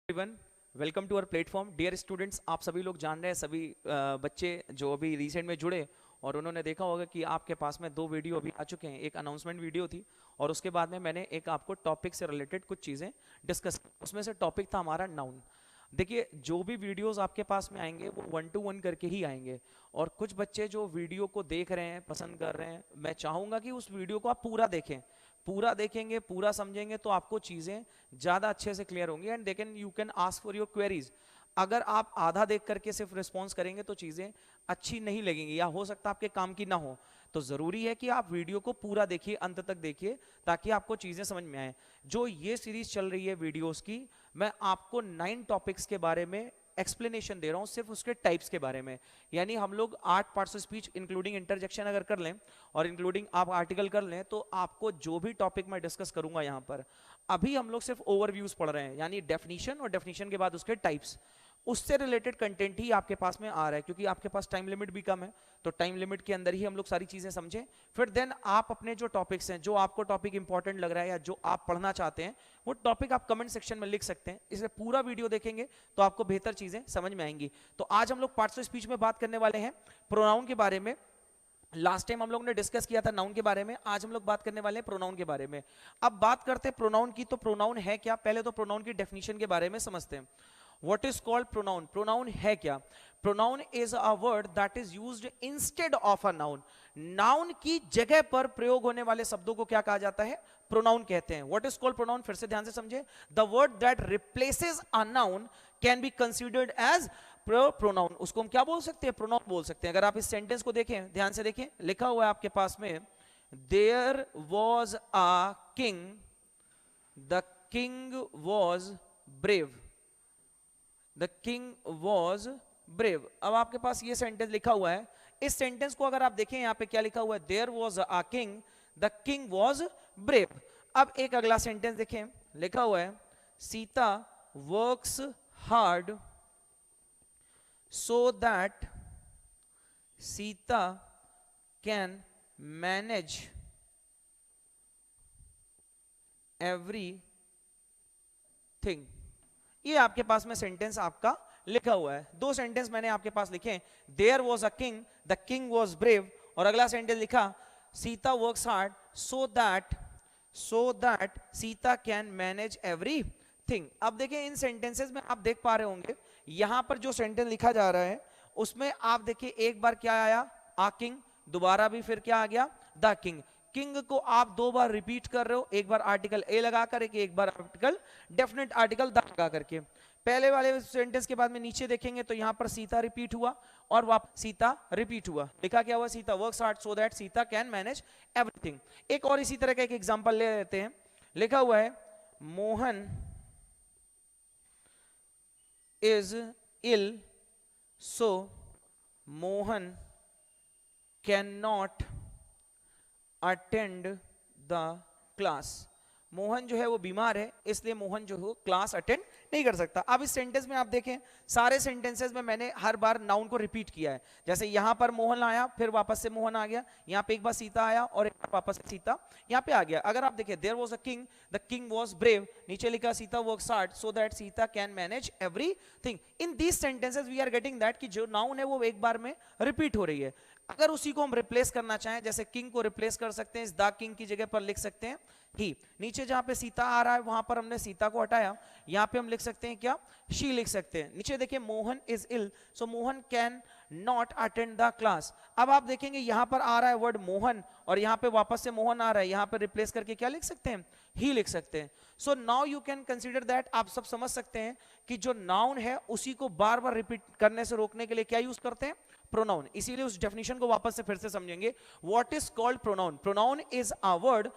Everyone, welcome to our platform. Dear students, आप सभी लोग जान रहे हैं, सभी बच्चे जो अभी रिसेंट में जुड़े और उन्होंने देखा होगा कि आपके पास में दो वीडियो अभी आ चुके हैं। एक अनाउंसमेंट वीडियो थी और उसके बाद में मैंने एक आपको टॉपिक से रिलेटेड कुछ चीज़ें डिस्कस की। उसमें से टॉपिक था हमारा नाउन। देखिए, जो भी वीडियोस आपके पास में आएंगे वो 1 to 1 करके ही आएंगे। और कुछ बच्चे जो वीडियो को देख रहे हैं, पसंद कर रहे हैं, मैं चाहूँगा कि उस वीडियो को आप पूरा देखें। पूरा देखेंगे, पूरा समझेंगे तो आपको चीज़ें ज़्यादा अच्छे से क्लियर होंगी and they can you can ask for your queries. अगर आप आधा देख करके सिर्फ रिस्पॉन्स करेंगे तो चीज़ें अच्छी नहीं लगेंगी या हो सकता है आपके काम की ना हो। तो ज़रूरी है कि आप वीडियो को पूरा देखिए, अंत तक देखिए, ताकि आपको चीज़ें समझ में आए। जो ये सीरीज चल रही है वीडियोस की, मैं आपको 9 टॉपिक्स के बारे में एक्सप्लेनेशन दे रहा हूं, सिर्फ उसके टाइप्स के बारे में। यानी हम लोग 8 parts of speech including interjection अगर कर लें और इंक्लूडिंग आप आर्टिकल कर लें, तो आपको जो भी टॉपिक मैं डिस्कस करूंगा यहां पर, अभी हम लोग सिर्फ ओवरव्यूज पढ़ रहे हैं, यानी डेफिनेशन और डेफिनेशन के बाद उसके टाइप्स, उससे रिलेटेड कंटेंट ही आपके पास में आ रहा है। क्योंकि आपके पास टाइम लिमिट भी कम है, तो टाइम लिमिट के अंदर ही हम लोग सारी चीजें समझें। फिर देन आप अपने जो टॉपिक्स हैं, जो आपको टॉपिक इंपॉर्टेंट लग रहा है या जो आप पढ़ना चाहते हैं, वो टॉपिक आप कमेंट सेक्शन में लिख सकते हैं। इसलिए पूरा वीडियो देखेंगे तो आपको बेहतर चीजें समझ में आएंगी। तो आज हम लोग पार्ट्स ऑफ स्पीच में बात करने वाले हैं प्रोनाउन के बारे में। लास्ट टाइम हम लोग ने डिस्कस किया था नाउन के बारे में, आज हम लोग बात करने वाले हैं प्रोनाउन के बारे में। अब बात करते हैं प्रोनाउन की। तो प्रोनाउन है क्या, पहले तो प्रोनाउन की डेफिनेशन के बारे में समझते हैं। What is called pronoun? Pronoun है क्या? Pronoun is a word that is used instead of a noun. Noun की जगह पर प्रयोग होने वाले शब्दों को क्या कहा जाता है? Pronoun कहते हैं। What is called pronoun? फिर से ध्यान से समझे। The word that replaces a noun can be considered as pronoun. उसको हम क्या बोल सकते हैं? Pronoun बोल सकते हैं। अगर आप इस सेंटेंस को देखें, ध्यान से देखें, लिखा हुआ है आपके पास में, There was a king, the king was brave. The king was brave. अब आपके पास ये सेंटेंस लिखा हुआ है। इस सेंटेंस को अगर आप देखें, यहां पे क्या लिखा हुआ है? There was a king, the king was brave. अब एक अगला सेंटेंस देखें, लिखा हुआ है Sita works hard so that Sita can manage everything. ये आपके पास में सेंटेंस आपका लिखा हुआ है। दो सेंटेंस मैंने आपके पास लिखे, there was a king, the king was brave, और अगला सेंटेंस लिखा Sita works hard so that Sita can manage everything. अब देखिए, इन सेंटेंसेस में आप देख पा रहे होंगे, यहां पर जो सेंटेंस लिखा जा रहा है उसमें आप देखिए, एक बार क्या आया? आ किंग, दोबारा भी फिर क्या आ गया? The king. किंग को आप दो बार रिपीट कर रहे हो, एक बार आर्टिकल ए लगा कर, एक बार आर्टिकल डेफिनेट आर्टिकल द लगा करके। पहले वाले सेंटेंस के बाद में नीचे देखेंगे तो यहां पर सीता रिपीट हुआ और वापस सीता रिपीट हुआ। लिखा क्या हुआ? Sita works hard so that Sita can manage everything. एक और इसी तरह का एक एग्जांपल ले लेते हैं। लिखा हुआ है Mohan is ill so Mohan can not attend the class. Mohan जो है वो बीमार है, इसलिए मोहन जो है क्लास अटेंड नहीं कर सकता। अब इस सेंटेंस में आप देखें, सारे सेंटेंसेस में मैंने हर बार नाउन को रिपीट किया है। जैसे यहां पर मोहन आया, फिर वापस से मोहन आ गया, यहां पे एक बार सीता आया और एक बार वापस से सीता यहां पे आ गया। अगर आप देखें, there was a king, the king was brave, नीचे लिखा Sita works hard so that Sita can manage everything. In these sentences we are getting that कि जो नाउन है वो एक बार में रिपीट हो रही है। अगर उसी को हम रिप्लेस करना चाहें, जैसे किंग को रिप्लेस कर सकते हैं, इस द किंग की जगह पर लिख सकते हैं ही। नीचे जहां पे सीता आ रहा है वहां पर हमने सीता को हटाया, यहां पे हम लिख सकते हैं क्या? शी लिख सकते हैं। नीचे देखिए Mohan is ill so Mohan can not attend the class. अब आप देखेंगे यहां पर आ रहा है वर्ड मोहन और यहां पे वापस से मोहन आ रहा है, यहां पे रिप्लेस करके क्या लिख सकते हैं? ही लिख सकते हैं। So now you can consider that, आप सब समझ सकते हैं कि जो नाउन है उसी को बार बार रिपीट करने से रोकने के लिए क्या यूज करते हैं? प्रोनाउन। इसीलिए उस डेफिनेशन को वापस से फिर से समझेंगे। What is called pronoun? Pronoun is a word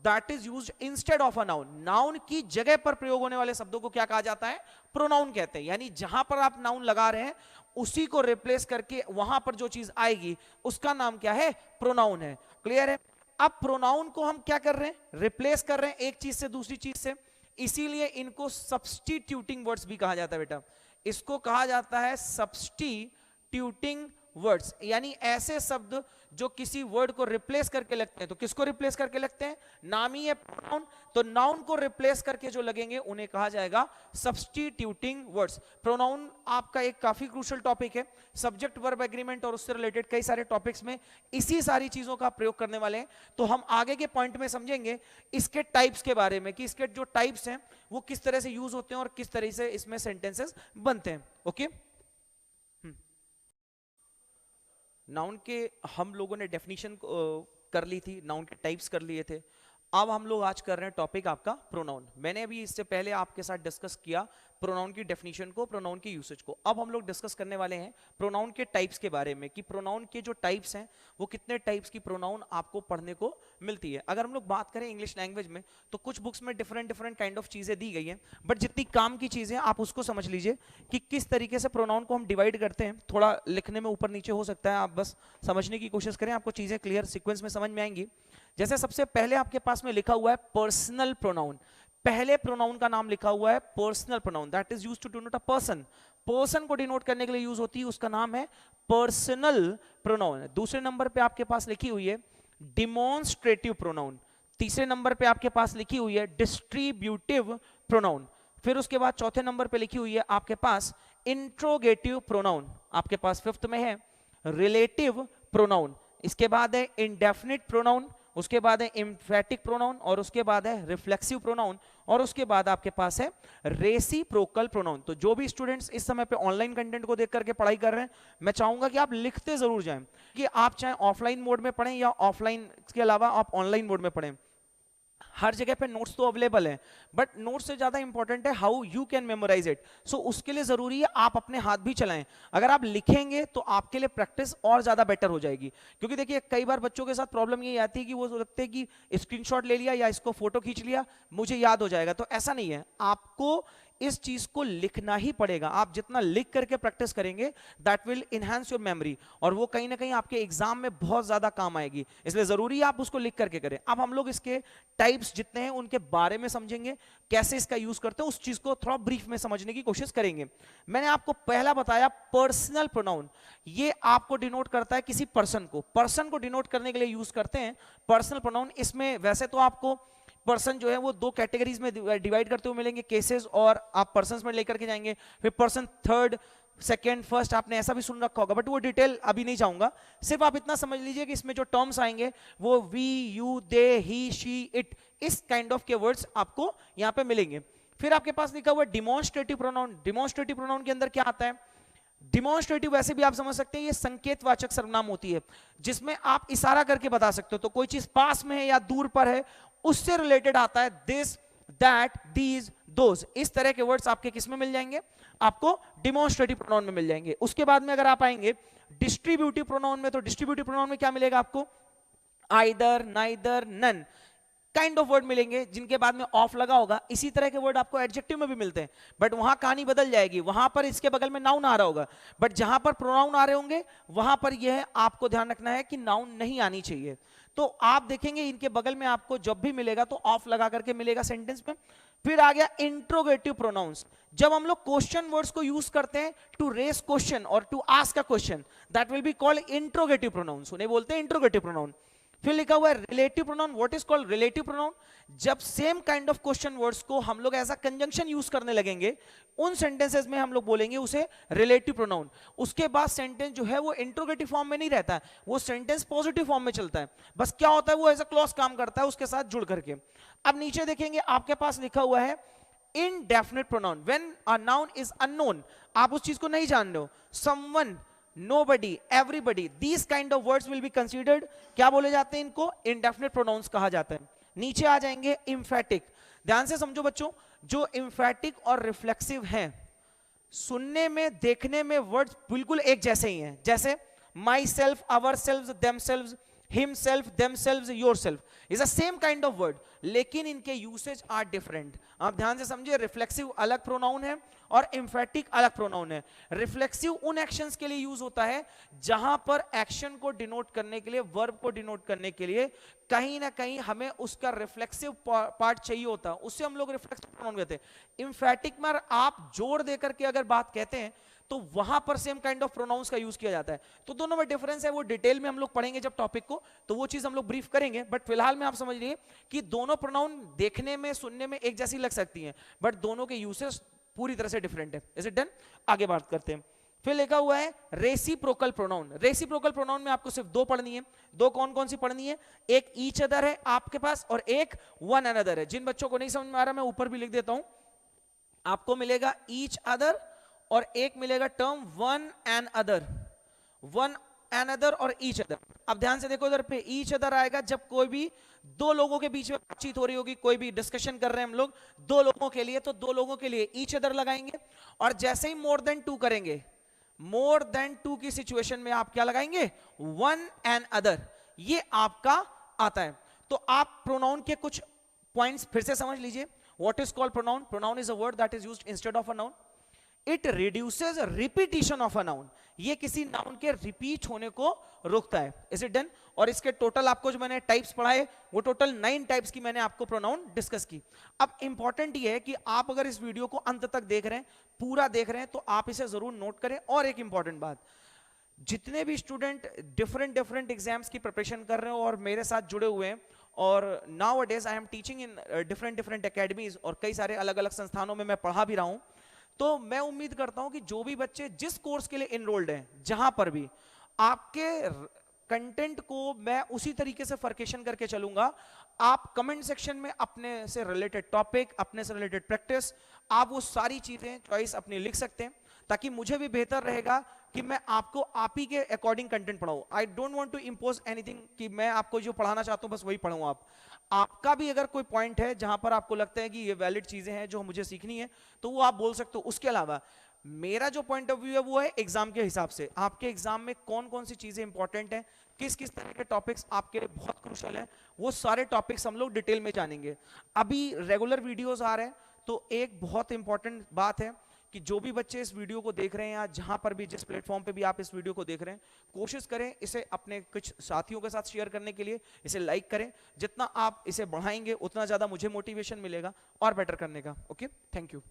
that is used instead of a noun. Noun की जगह पर प्रयोग होने वाले शब्दों को क्या कहा जाता है? प्रोनाउन कहते हैं। यानी जहां पर आप नाउन लगा रहे हैं उसी को रिप्लेस करके वहां पर जो चीज आएगी उसका नाम क्या है? प्रोनाउन है। क्लियर है? अब प्रोनाउन को हम क्या कर रहे हैं? रिप्लेस कर रहे हैं एक चीज से दूसरी चीज से, इसीलिए इनको सब्स्टिट्यूटिंग वर्ड्स भी कहा जाता है बेटा। इसको कहा जाता है सब्स्टिट्यूटिंग वर्ड्स, यानी ऐसे शब्द जो किसी वर्ड को रिप्लेस करके लगते हैं। तो किसको रिप्लेस करके लगते हैं? नाम ही है प्रोनाउन, तो नाउन को रिप्लेस करके जो लगेंगे उन्हें कहा जाएगा सब्स्टिट्यूटिंग वर्ड्स। प्रोनाउन आपका एक काफी क्रूशियल टॉपिक है, सब्जेक्ट वर्ब एग्रीमेंट और उससे रिलेटेड कई सारे टॉपिक्स में इसी सारी चीजों का प्रयोग करने वाले हैं। तो हम आगे के पॉइंट में समझेंगे इसके टाइप्स के बारे में, कि इसके जो टाइप्स हैं वो किस तरह से यूज होते हैं और किस तरह से इसमें सेंटेंसेस बनते हैं। ओके, नाउन के हम लोगों ने डेफिनेशन कर ली थी, नाउन के टाइप्स कर लिए थे। अब हम लोग आज कर रहे हैं टॉपिक आपका प्रोनाउन। मैंने अभी इससे पहले आपके साथ डिस्कस किया प्रोनाउन की डेफिनेशन को, प्रोनाउन की यूसेज को। अब हम लोग डिस्कस करने वाले हैं प्रोनाउन के टाइप्स के बारे में, कि प्रोनाउन के जो टाइप्स हैं वो कितने टाइप्स की प्रोनाउन आपको पढ़ने को मिलती है। अगर हम लोग बात करें इंग्लिश लैंग्वेज में तो कुछ बुक्स में डिफरेंट डिफरेंट काइंड ऑफ चीजें दी गई हैं, बट जितनी काम की चीजें आप उसको समझ लीजिए कि किस तरीके से प्रोनाउन को हम डिवाइड करते हैं। थोड़ा लिखने में ऊपर नीचे हो सकता है, आप बस समझने की कोशिश करें, आपको चीजें क्लियर सीक्वेंस में समझ में आएंगी। जैसे सबसे पहले आपके पास में लिखा हुआ है पर्सनल प्रोनाउन। पहले प्रोनाउन का नाम लिखा हुआ है personal pronoun, that is used to denote a person. Person को डिनोट करने के लिए यूज होती है, उसका नाम है पर्सनल प्रोनाउन। दूसरे नंबर पे आपके पास लिखी हुई है डिमॉन्स्ट्रेटिव प्रोनाउन। तीसरे नंबर पे आपके पास लिखी हुई है डिस्ट्रीब्यूटिव प्रोनाउन। फिर उसके बाद चौथे नंबर पे लिखी हुई है आपके पास इंट्रोगेटिव प्रोनाउन। आपके पास फिफ्थ में है रिलेटिव प्रोनाउन। इसके बाद है इंडेफिनिट प्रोनाउन, उसके बाद है एम्फैटिक प्रोनाउन, और उसके बाद है रिफ्लेक्सिव प्रोनाउन, और उसके बाद आपके पास है रेसिप्रोकल प्रोनाउन। तो जो भी स्टूडेंट्स इस समय पे ऑनलाइन कंटेंट को देख करके पढ़ाई कर रहे हैं, मैं चाहूंगा कि आप लिखते जरूर जाएं, कि आप चाहे ऑफलाइन मोड में पढ़ें या ऑफलाइन के अलावा आप ऑनलाइन मोड में पढ़ें, हर जगह पे नोट्स तो अवेलेबल है, बट नोट्स से ज्यादा इंपॉर्टेंट है how you can memorise it. So उसके लिए जरूरी है आप अपने हाथ भी चलाएं। अगर आप लिखेंगे तो आपके लिए प्रैक्टिस और ज्यादा बेटर हो जाएगी। क्योंकि देखिए कई बार बच्चों के साथ प्रॉब्लम ये आती है कि वो सोचते हैं कि स्क्रीनशॉट ले लिया या इसको फोटो खींच लिया मुझे याद हो जाएगा, तो ऐसा नहीं है। आपको इस चीज को लिखना ही पड़ेगा। आप जितना लिख करके प्रैक्टिस करेंगे that will enhance your memory, और वो कहीं ना कहीं आपके एग्जाम में बहुत ज्यादा काम आएगी। इसलिए जरूरी है आप उसको लिख करके करें। अब हम लोग इसके टाइप्स जितने हैं उनके बारे में समझेंगे, कैसे इसका यूज करते हैं उस चीज को थोड़ा ब्रीफ में समझने की कोशिश करेंगे। मैंने आपको पहला बताया पर्सनल प्रोनाउन, ये आपको डिनोट करता है किसी पर्सन को। पर्सन को डिनोट करने के लिए यूज करते हैं पर्सनल प्रोनाउन। इसमें वैसे तो आपको पर्सन जो है वो दो कैटेगरीज में डिवाइड करते हुए मिलेंगे, केसेस और आप पर्सन्स में लेकर के जाएंगे। फिर पर्सन थर्ड, सेकेंड, फर्स्ट, आपने ऐसा भी सुन रखा होगा, बट वो डिटेल अभी नहीं जाऊंगा। सिर्फ आप इतना समझ लीजिए कि इसमें जो टर्म्स आएंगे वो we, you, they, he, she, it, इस काइंड ऑफ के वर्ड्स आपको यहां पे मिलेंगे। फिर आपके पास लिखा हुआ डिमॉन्स्ट्रेटिव प्रोनाउन। डिमॉन्स्ट्रेटिव प्रोनाउन के अंदर क्या आता है? डिमॉन्स्ट्रेटिव वैसे भी आप समझ सकते हैं ये संकेतवाचक सर्वनाम होती है, जिसमें आप इशारा करके बता सकते हो। तो कोई चीज पास में है या दूर पर है उससे रिलेटेड आता है दिस, दैट, दीज, दोज। इस तरह के वर्ड्स आपके किस में मिल जाएंगे? आपको डिमॉन्स्ट्रेटिव प्रोनाउन में मिल जाएंगे। उसके बाद में अगर आप आएंगे डिस्ट्रीब्यूटिव प्रोनाउन में, तो डिस्ट्रीब्यूटिव प्रोनाउन में क्या मिलेगा आपको? Either, neither, none kind of word मिलेंगे जिनके बाद में ऑफ लगा होगा। इसी तरह के वर्ड आपको एडजेक्टिव में भी मिलते हैं, बट वहां कहानी बदल जाएगी। वहां पर इसके बगल में नाउन आ रहा होगा, बट जहां पर प्रोनाउन आ रहे होंगे वहां पर यह आपको ध्यान रखना है कि नाउन नहीं आनी चाहिए। तो आप देखेंगे इनके बगल में आपको जब भी मिलेगा तो ऑफ लगा करके मिलेगा सेंटेंस में। फिर आ गया इंट्रोगेटिव प्रोनाउंस। जब हम लोग क्वेश्चन वर्ड्स को यूज करते हैं टू रेस क्वेश्चन और to ask a question, that will be called interrogative pronouns, उन्हें बोलते हैं इंट्रोगेटिव प्रोनाउन। फिर लिखा हुआ है relative pronoun. What is called relative pronoun? जब same kind of question words को हम लोग एज अ कंजंक्शन यूज करने लगेंगे, उन सेंटेंसेस में हम लोग बोलेंगे उसे रिलेटिव प्रोनाउन। उसके बाद सेंटेंस जो है वो इंट्रोगेटिव फॉर्म में नहीं रहता है, वो सेंटेंस पॉजिटिव फॉर्म में चलता है। बस क्या होता है, वो एज अ क्लॉज काम करता है उसके साथ जुड़ करके। अब नीचे देखेंगे आपके पास लिखा हुआ है indefinite pronoun, when a noun is unknown, आप उस चीज को नहीं जान रहे हो। someone, nobody, everybody, these kind of words will be considered, क्या बोले जाते हैं इनको? indefinite pronouns कहा जाता है। नीचे आ जाएंगे emphatic। ध्यान से समझो बच्चों, जो emphatic और reflexive हैं, सुनने में देखने में वर्ड्स बिल्कुल एक जैसे ही हैं। जैसे myself, ourselves, themselves, himself, themselves, yourself is the same kind of word, लेकिन इनके यूसेज आर डिफरेंट। आप ध्यान से समझिए, रिफ्लेक्सिव अलग प्रोनाउन है और एम्फेटिक अलग प्रोनाउन है। रिफ्लेक्सिव उन एक्शंस के लिए यूज होता है जहां पर एक्शन को डिनोट करने के लिए, वर्ब को डिनोट करने के लिए कहीं ना कहीं हमें उसका रिफ्लेक्सिव पार्ट चाहिए होता है, उससे हम लोग रिफ्लेक्सिव प्रोनाउन कहते हैं। इम्फेटिक में आप जोर देकर के अगर बात कहते हैं तो वहां पर सेम काइंड ऑफ प्रोनाउंस का यूज किया जाता है। तो दोनों में डिफरेंस है, वो डिटेल में हम लोग पढ़ेंगे जब टॉपिक को, तो वो चीज हम लोग ब्रीफ करेंगे। बट फिलहाल में आप समझ लीजिए कि दोनों प्रोनाउन देखने में सुनने में एक जैसी लग सकती हैं, बट दोनों के यूसेस पूरी तरह से डिफरेंट है। Is it done? आगे बात करते हैं। फिर लिखा हुआ है रेसिप्रोकल प्रोनाउन। रेसिप्रोकल प्रोनाउन में आपको सिर्फ दो पढ़नी है। दो कौन कौन सी पढ़नी है? एक ईच अदर है आपके पास और एक वन अनदर है। जिन बच्चों को नहीं समझ में आ रहा मैं ऊपर भी लिख देता हूं, आपको मिलेगा ईच अदर और एक मिलेगा term one and other. One and other और ईच अदर। अब ध्यान से देखो, इधर पे ईच अदर आएगा जब कोई भी दो लोगों के बीच में बातचीत हो रही होगी, कोई भी डिस्कशन कर रहे हैं हम लोग दो लोगों के लिए, तो दो लोगों के लिए ईच अदर लगाएंगे। और जैसे ही मोर देन टू करेंगे, मोर देन टू की सिचुएशन में आप क्या लगाएंगे? One and other. ये आपका आता है। तो आप प्रोनाउन के कुछ पॉइंट्स फिर से समझ लीजिए। What is called pronoun? Pronoun is a word that is used instead of a noun. It reduces repetition of a noun. ये किसी नाउन के रिपीट होने को रोकता है। Is it done? और इसके टोटल आपको जो मैंने टाइप्स पढ़ाए वो टोटल 9 टाइप्स की मैंने आपको प्रोनाउन डिस्कस की। अब इंपॉर्टेंट ये है कि आप अगर इस वीडियो को अंत तक देख रहे हैं, पूरा देख रहे हैं, तो आप इसे जरूर नोट करें। और एक इंपॉर्टेंट बात, जितने भी स्टूडेंट डिफरेंट एग्जाम्स की प्रिपरेशन कर रहे हो और मेरे साथ जुड़े हुए हैं, और नाउ अडेज I am teaching in different academies और कई सारे अलग अलग संस्थानों में मैं पढ़ा भी रहा हूं, तो मैं उम्मीद करता हूं कि जो भी बच्चे जिस कोर्स के लिए इनरोल्ड हैं, जहां पर भी आपके कंटेंट को मैं उसी तरीके से फर्केशन करके चलूंगा। आप कमेंट सेक्शन में अपने से रिलेटेड टॉपिक, अपने से रिलेटेड प्रैक्टिस, आप वो सारी चीजें चॉइस अपनी लिख सकते हैं, ताकि मुझे भी बेहतर रहेगा कि मैं आपको आप ही के अकॉर्डिंग कंटेंट पढ़ाऊं। I don't want to impose anything कि मैं आपको जो पढ़ाना चाहता हूं बस वही पढ़ाऊं। आपका भी अगर कोई पॉइंट है जहां पर आपको लगता है कि ये वैलिड चीजें हैं जो मुझे सीखनी है, तो वो आप बोल सकते हो। उसके अलावा मेरा जो पॉइंट ऑफ व्यू है वो है एग्जाम के हिसाब से। आपके एग्जाम में कौन कौन सी चीजें इंपॉर्टेंट हैं, किस किस तरह के टॉपिक्स आपके लिए बहुत क्रूशियल हैं, वो सारे टॉपिक्स हम लोग डिटेल में जानेंगे। अभी रेगुलर वीडियोस आ रहे हैं, तो एक बहुत इंपॉर्टेंट बात है कि जो भी बच्चे इस वीडियो को देख रहे हैं या जहां पर भी जिस प्लेटफॉर्म पे भी आप इस वीडियो को देख रहे हैं, कोशिश करें इसे अपने कुछ साथियों के साथ शेयर करने के लिए। इसे लाइक करें। जितना आप इसे बढ़ाएंगे उतना ज्यादा मुझे मोटिवेशन मिलेगा और बेटर करने का। Okay, thank you.